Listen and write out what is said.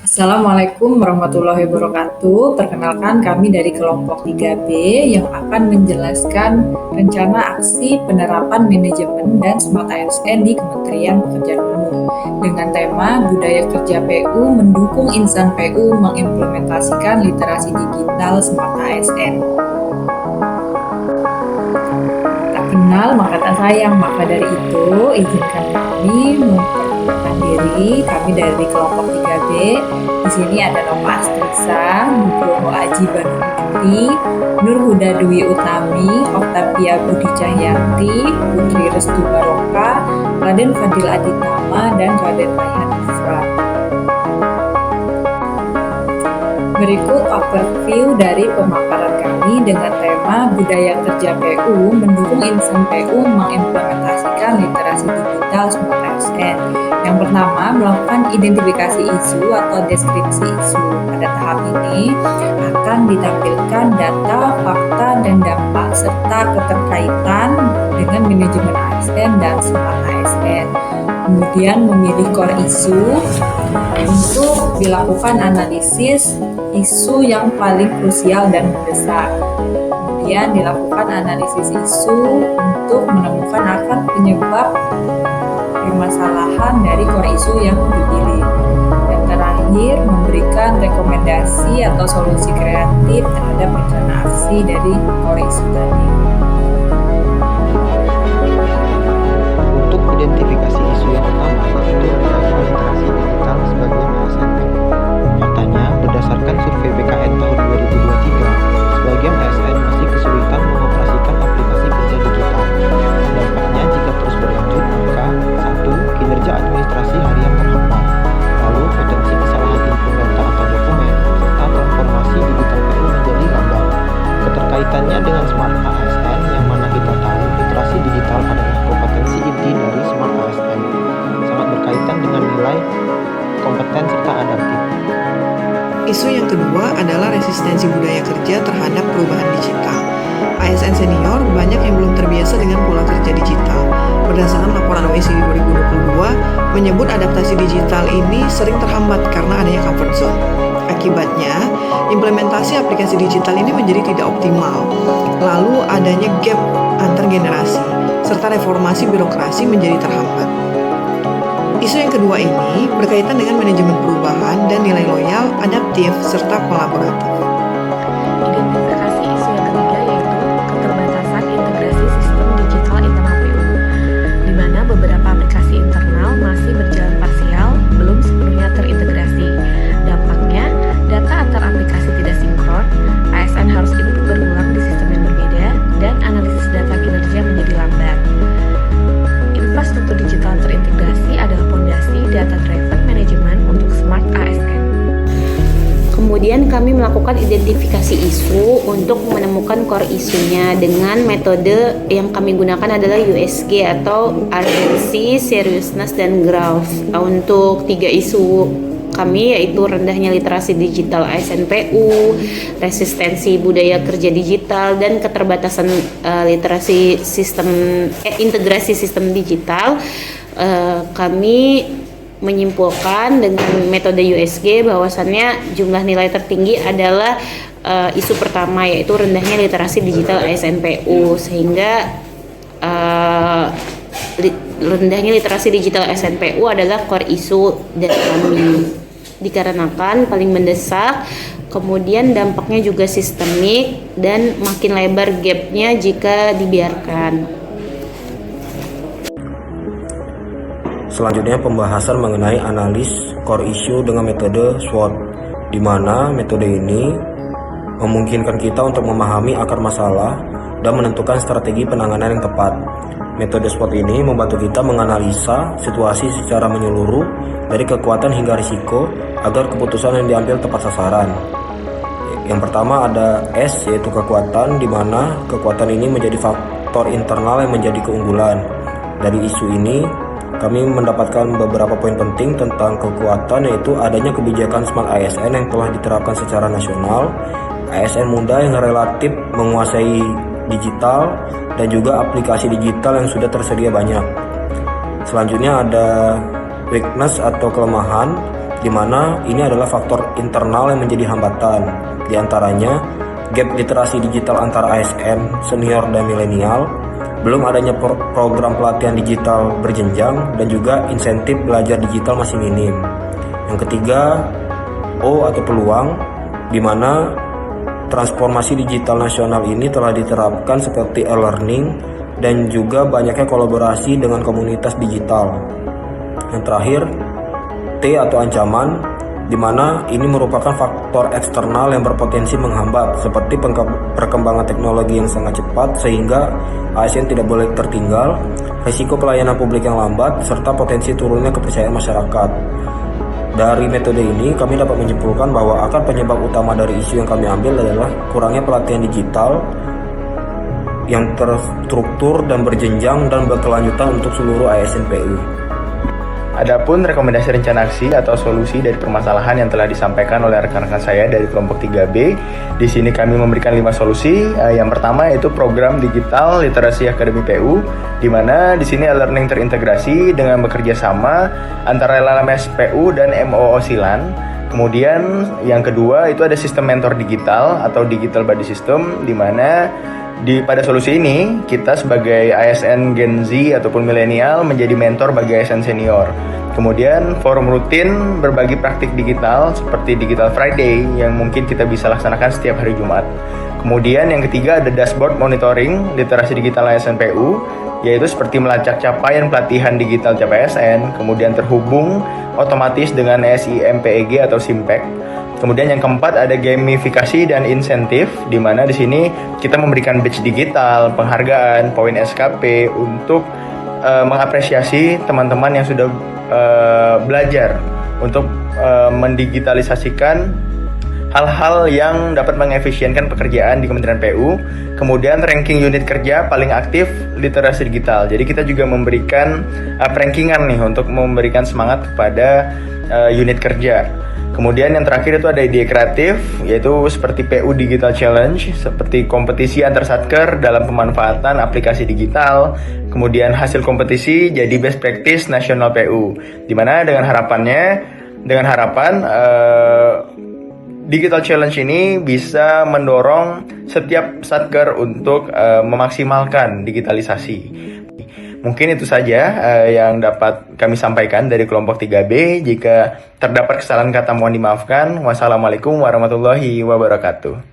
Assalamualaikum warahmatullahi wabarakatuh. Perkenalkan kami dari kelompok 3B yang akan menjelaskan rencana aksi penerapan manajemen dan Smart ASN di Kementerian Pekerjaan Umum dengan tema Budaya Kerja PU mendukung insan PU mengimplementasikan literasi digital Smart ASN. Tak kenal maka tak sayang, maka dari itu izinkan kami memperkenalkan diri. Kami dari kelompok 3B. Di sini ada Nova Astrisa, Nugroho Aji Banuduri, Nur Huda Dwi Utami, Oktavia Budi Cahyanti, Putri Restu Baroka, Raden Fadil Aditama, dan Raden Rayhan Ifra. Berikut overview dari pemaparan kami dengan tema Budaya Kerja PU mendukung insan PU mengimplementasikan literasi digital Smart ASN. Yang pertama, melakukan identifikasi isu atau deskripsi isu. Pada tahap ini akan ditampilkan data, fakta, dan dampak serta keterkaitan dengan manajemen ASN dan Smart ASN. Kemudian memilih core isu untuk dilakukan analisis isu yang paling krusial dan mendesak. Kemudian dilakukan analisis isu untuk menemukan akar penyebab permasalahan dari core isu yang dipilih. Dan terakhir, memberikan rekomendasi atau solusi kreatif terhadap rencana aksi dari core isu tadi. Untuk identifikasi isu yang pertama yaitu literasi digital sebagai ASN. Nyatanya, berdasarkan survei BKN tahun 2023, sebagian ASN masih kesulitan mengoperasikan aplikasi kerja digital. Dampaknya jika terus berlanjut, maka 1. Kinerja administrasi harian terhambat. Lalu potensi kesalahan input data atau dokumen, serta transformasi digital PU menjadi lambat. Keterkaitannya dengan Smart ASN yang mana kita tahu literasi digital adalah kompetensi inti dari Smart ASN, sangat berkaitan dengan nilai kompeten serta adaptif. Isu yang kedua adalah resistensi budaya kerja terhadap perubahan digital. ASN senior banyak yang belum terbiasa dengan pola kerja digital. Berdasarkan laporan OECD 2022, menyebut adaptasi digital ini sering terhambat karena adanya comfort zone. Akibatnya, implementasi aplikasi digital ini menjadi tidak optimal. Lalu adanya gap antar generasi, serta reformasi birokrasi menjadi terhambat. Isu yang kedua ini berkaitan dengan manajemen perubahan dan nilai loyal, adaptif, serta kolaboratif. Identifikasi isu yang ketiga yaitu keterbatasan integrasi sistem digital internal PU, di mana beberapa aplikasi internal masih berjalan parsial, belum sepenuhnya terintegrasi. Dampaknya, data antar aplikasi tidak sinkron, ASN harus input berulang di sistem yang berbeda, dan analisis data kinerja menjadi lambat. Infrastruktur digital terintegrasi adalah fondasi data-driven management untuk Smart ASN. Kemudian kami melakukan identifikasi isu untuk menemukan core isunya dengan metode yang kami gunakan adalah USG atau Urgency, Seriousness, dan Growth. Untuk 3 isu kami yaitu rendahnya literasi digital ASN PU, resistensi budaya kerja digital, dan keterbatasan literasi sistem integrasi sistem digital. Kami menyimpulkan dengan metode USG bahwasannya jumlah nilai tertinggi adalah isu pertama yaitu rendahnya literasi digital ASN PU, sehingga rendahnya literasi digital ASN PU adalah core isu dari kami dikarenakan paling mendesak, kemudian dampaknya juga sistemik dan makin lebar gapnya jika dibiarkan. Selanjutnya pembahasan mengenai analis core issue dengan metode SWOT, di mana metode ini memungkinkan kita untuk memahami akar masalah dan menentukan strategi penanganan yang tepat. Metode SWOT ini membantu kita menganalisa situasi secara menyeluruh dari kekuatan hingga risiko agar keputusan yang diambil tepat sasaran. Yang pertama ada S, yaitu kekuatan, di mana kekuatan ini menjadi faktor internal yang menjadi keunggulan. Dari isu ini kami mendapatkan beberapa poin penting tentang kekuatan, yaitu adanya kebijakan Smart ASN yang telah diterapkan secara nasional, ASN muda yang relatif menguasai digital, dan juga aplikasi digital yang sudah tersedia banyak. Selanjutnya ada weakness atau kelemahan, di mana ini adalah faktor internal yang menjadi hambatan. Di antaranya, gap literasi digital antara ASN, senior, dan milenial, belum adanya program pelatihan digital berjenjang, dan juga insentif belajar digital masih minim. Yang ketiga, O atau peluang, di mana transformasi digital nasional ini telah diterapkan seperti e-learning dan juga banyaknya kolaborasi dengan komunitas digital. Yang terakhir, T atau ancaman, di mana ini merupakan faktor eksternal yang berpotensi menghambat seperti perkembangan teknologi yang sangat cepat sehingga ASN tidak boleh tertinggal, risiko pelayanan publik yang lambat, serta potensi turunnya kepercayaan masyarakat. Dari metode ini, kami dapat menyimpulkan bahwa akar penyebab utama dari isu yang kami ambil adalah kurangnya pelatihan digital yang terstruktur dan berjenjang dan berkelanjutan untuk seluruh ASN PU. Adapun rekomendasi rencana aksi atau solusi dari permasalahan yang telah disampaikan oleh rekan-rekan saya dari kelompok 3B, di sini kami memberikan 5 solusi. Yang pertama yaitu program digital literasi akademi PU, di mana di sini e-learning terintegrasi dengan bekerja sama antara LMS PU dan MOO Silan. Kemudian yang kedua itu ada sistem mentor digital atau digital buddy system, di mana pada solusi ini, kita sebagai ASN Gen Z ataupun milenial menjadi mentor bagi ASN senior. Kemudian forum rutin berbagi praktik digital seperti Digital Friday yang mungkin kita bisa laksanakan setiap hari Jumat. Kemudian yang ketiga ada dashboard monitoring literasi digital ASN PU, yaitu seperti melacak capaian pelatihan digital CPSN, kemudian terhubung otomatis dengan SIMPEG atau SIMPEG. Kemudian yang keempat ada gamifikasi dan insentif, di mana di sini kita memberikan badge digital, penghargaan, poin SKP untuk mengapresiasi teman-teman yang sudah belajar untuk mendigitalisasikan hal-hal yang dapat mengefisienkan pekerjaan di Kementerian PU. Kemudian ranking unit kerja paling aktif literasi digital. Jadi kita juga memberikan rankingan nih untuk memberikan semangat kepada unit kerja. Kemudian yang terakhir itu ada ide kreatif, yaitu seperti PU Digital Challenge, seperti kompetisi antar satker dalam pemanfaatan aplikasi digital. Kemudian hasil kompetisi jadi best practice nasional PU, di mana dengan harapan Digital Challenge ini bisa mendorong setiap satker untuk memaksimalkan digitalisasi. Mungkin itu saja yang dapat kami sampaikan dari kelompok 3B. Jika terdapat kesalahan kata mohon dimaafkan. Wassalamualaikum warahmatullahi wabarakatuh.